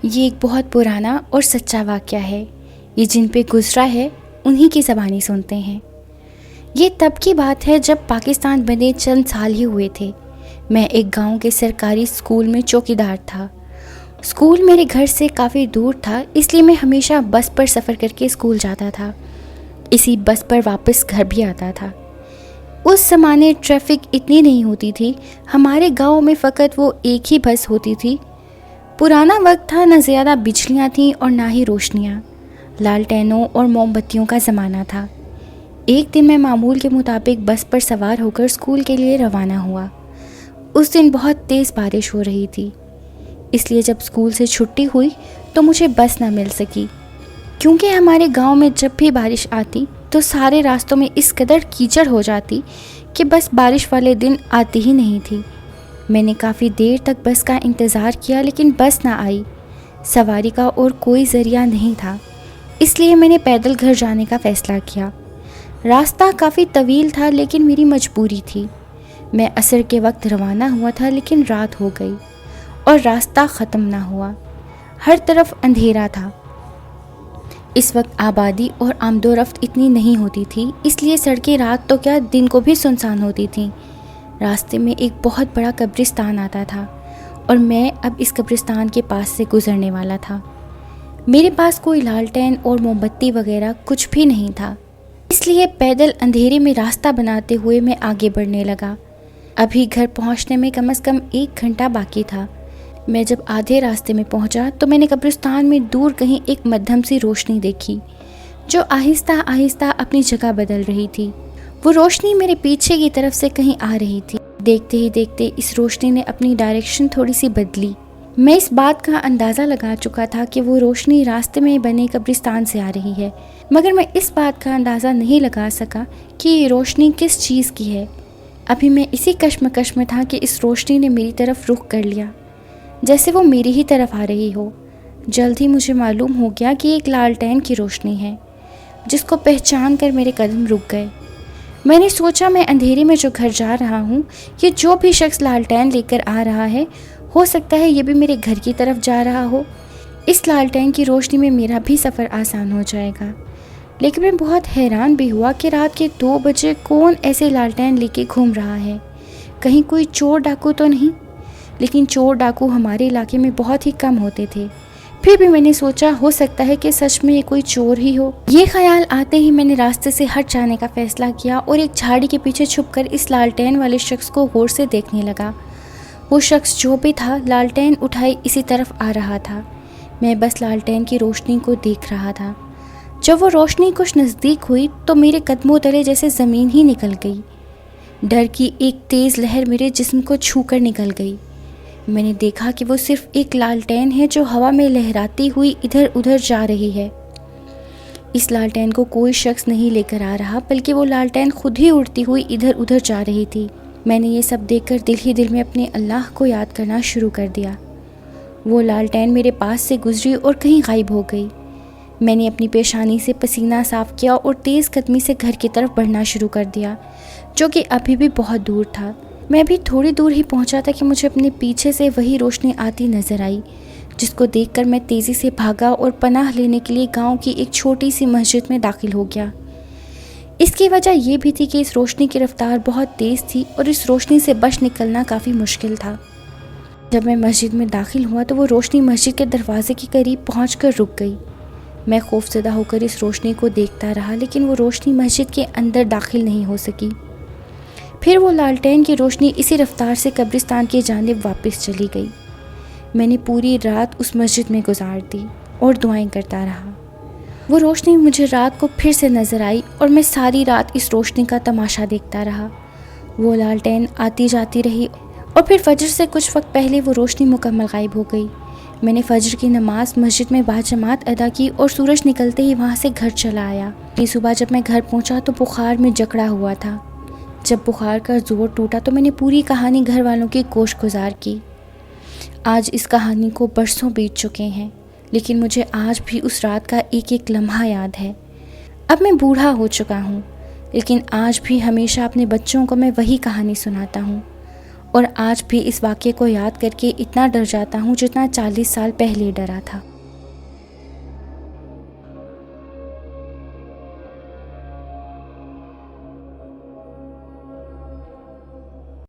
یہ ایک بہت پرانا اور سچا واقعہ ہے۔ یہ جن پہ گزرا ہے انہی کی زبانی سنتے ہیں۔ یہ تب کی بات ہے جب پاکستان بنے چند سال ہی ہوئے تھے۔ میں ایک گاؤں کے سرکاری اسکول میں چوکیدار تھا۔ اسکول میرے گھر سے کافی دور تھا، اس لیے میں ہمیشہ بس پر سفر کر کے اسکول جاتا تھا۔ اسی بس پر واپس گھر بھی آتا تھا۔ اس زمانے ٹریفک اتنی نہیں ہوتی تھی، ہمارے گاؤں میں فقط وہ ایک ہی بس ہوتی تھی۔ پرانا وقت تھا، نہ زیادہ بجلیاں تھیں اور نہ ہی روشنیاں، لالٹینوں اور موم بتیوں کا زمانہ تھا۔ ایک دن میں معمول کے مطابق بس پر سوار ہو کر اسکول کے لیے روانہ ہوا۔ اس دن بہت تیز بارش ہو رہی تھی، اس لیے جب اسکول سے چھٹی ہوئی تو مجھے بس نہ مل سکی، کیونکہ ہمارے گاؤں میں جب بھی بارش آتی تو سارے راستوں میں اس قدر کیچڑ ہو جاتی کہ بس بارش والے دن آتی ہی نہیں تھی۔ میں نے کافی دیر تک بس کا انتظار کیا لیکن بس نہ آئی۔ سواری کا اور کوئی ذریعہ نہیں تھا، اس لیے میں نے پیدل گھر جانے کا فیصلہ کیا۔ راستہ کافی طویل تھا لیکن میری مجبوری تھی۔ میں عصر کے وقت روانہ ہوا تھا لیکن رات ہو گئی اور راستہ ختم نہ ہوا۔ ہر طرف اندھیرا تھا۔ اس وقت آبادی اور آمد و رفت اتنی نہیں ہوتی تھی، اس لیے سڑکیں رات تو کیا دن کو بھی سنسان ہوتی تھیں۔ راستے میں ایک بہت بڑا قبرستان آتا تھا اور میں اب اس قبرستان کے پاس سے گزرنے والا تھا۔ میرے پاس کوئی لالٹین اور موم بتی وغیرہ کچھ بھی نہیں تھا، اس لیے پیدل اندھیرے میں راستہ بناتے ہوئے میں آگے بڑھنے لگا۔ ابھی گھر پہنچنے میں کم از کم 1 گھنٹہ باقی تھا۔ میں جب آدھے راستے میں پہنچا تو میں نے قبرستان میں دور کہیں ایک مدھم سی روشنی دیکھی جو آہستہ آہستہ اپنی جگہ بدل رہی تھی۔ وہ روشنی میرے پیچھے کی طرف سے کہیں آ رہی تھی۔ دیکھتے ہی دیکھتے اس روشنی نے اپنی ڈائریکشن تھوڑی سی بدلی۔ میں اس بات کا اندازہ لگا چکا تھا کہ وہ روشنی راستے میں بنے قبرستان سے آ رہی ہے، مگر میں اس بات کا اندازہ نہیں لگا سکا کہ یہ روشنی کس چیز کی ہے۔ ابھی میں اسی کشمکش میں تھا کہ اس روشنی نے میری طرف رخ کر لیا، جیسے وہ میری ہی طرف آ رہی ہو۔ جلد ہی مجھے معلوم ہو گیا کہ ایک لالٹین کی روشنی ہے، جس کو پہچان کر میرے قدم رک گئے۔ میں نے سوچا میں اندھیرے میں جو گھر جا رہا ہوں، یہ جو بھی شخص لالٹین لے کر آ رہا ہے، ہو سکتا ہے یہ بھی میرے گھر کی طرف جا رہا ہو۔ اس لالٹین کی روشنی میں میرا بھی سفر آسان ہو جائے گا۔ لیکن میں بہت حیران بھی ہوا کہ رات کے 2 بجے کون ایسے لالٹین لے کے گھوم رہا ہے۔ کہیں کوئی چور ڈاکو تو نہیں؟ لیکن چور ڈاکو ہمارے علاقے میں بہت ہی کم ہوتے تھے۔ پھر بھی میں نے سوچا ہو سکتا ہے کہ سچ میں یہ کوئی چور ہی ہو۔ یہ خیال آتے ہی میں نے راستے سے ہٹ جانے کا فیصلہ کیا اور ایک جھاڑی کے پیچھے چھپ کر اس لالٹین والے شخص کو غور سے دیکھنے لگا۔ وہ شخص جو بھی تھا لالٹین اٹھائی اسی طرف آ رہا تھا۔ میں بس لالٹین کی روشنی کو دیکھ رہا تھا۔ جب وہ روشنی کچھ نزدیک ہوئی تو میرے قدموں تلے جیسے زمین ہی نکل گئی۔ ڈر کی ایک تیز لہر میرے جسم کو چھو کر نکل گئی۔ میں نے دیکھا کہ وہ صرف ایک لالٹین ہے جو ہوا میں لہراتی ہوئی ادھر ادھر جا رہی ہے۔ اس لالٹین کو کوئی شخص نہیں لے کر آ رہا، بلکہ وہ لالٹین خود ہی اڑتی ہوئی ادھر ادھر جا رہی تھی۔ میں نے یہ سب دیکھ کر دل ہی دل میں اپنے اللہ کو یاد کرنا شروع کر دیا۔ وہ لالٹین میرے پاس سے گزری اور کہیں غائب ہو گئی۔ میں نے اپنی پیشانی سے پسینہ صاف کیا اور تیز قدمی سے گھر کی طرف بڑھنا شروع کر دیا، جو کہ ابھی بھی بہت دور تھا۔ میں ابھی تھوڑی دور ہی پہنچا تھا کہ مجھے اپنے پیچھے سے وہی روشنی آتی نظر آئی، جس کو دیکھ کر میں تیزی سے بھاگا اور پناہ لینے کے لیے گاؤں کی ایک چھوٹی سی مسجد میں داخل ہو گیا۔ اس کی وجہ یہ بھی تھی کہ اس روشنی کی رفتار بہت تیز تھی اور اس روشنی سے بچ نکلنا کافی مشکل تھا۔ جب میں مسجد میں داخل ہوا تو وہ روشنی مسجد کے دروازے کے قریب پہنچ کر رک گئی۔ میں خوفزدہ ہو کر اس روشنی کو دیکھتا رہا، لیکن وہ روشنی مسجد کے اندر داخل نہیں ہو سکی۔ پھر وہ لالٹین کی روشنی اسی رفتار سے قبرستان کی جانب واپس چلی گئی۔ میں نے پوری رات اس مسجد میں گزار دی اور دعائیں کرتا رہا۔ وہ روشنی مجھے رات کو پھر سے نظر آئی اور میں ساری رات اس روشنی کا تماشا دیکھتا رہا۔ وہ لالٹین آتی جاتی رہی اور پھر فجر سے کچھ وقت پہلے وہ روشنی مکمل غائب ہو گئی۔ میں نے فجر کی نماز مسجد میں باجماعت ادا کی اور سورج نکلتے ہی وہاں سے گھر چلا آیا۔ صبح جب میں گھر پہنچا تو بخار میں جکڑا ہوا تھا۔ جب بخار کا زور ٹوٹا تو میں نے پوری کہانی گھر والوں کی گوش گزار کی۔ آج اس کہانی کو برسوں بیت چکے ہیں، لیکن مجھے آج بھی اس رات کا ایک ایک لمحہ یاد ہے۔ اب میں بوڑھا ہو چکا ہوں، لیکن آج بھی ہمیشہ اپنے بچوں کو میں وہی کہانی سناتا ہوں اور آج بھی اس واقعے کو یاد کر کے اتنا ڈر جاتا ہوں جتنا 40 سال پہلے ڈرا تھا۔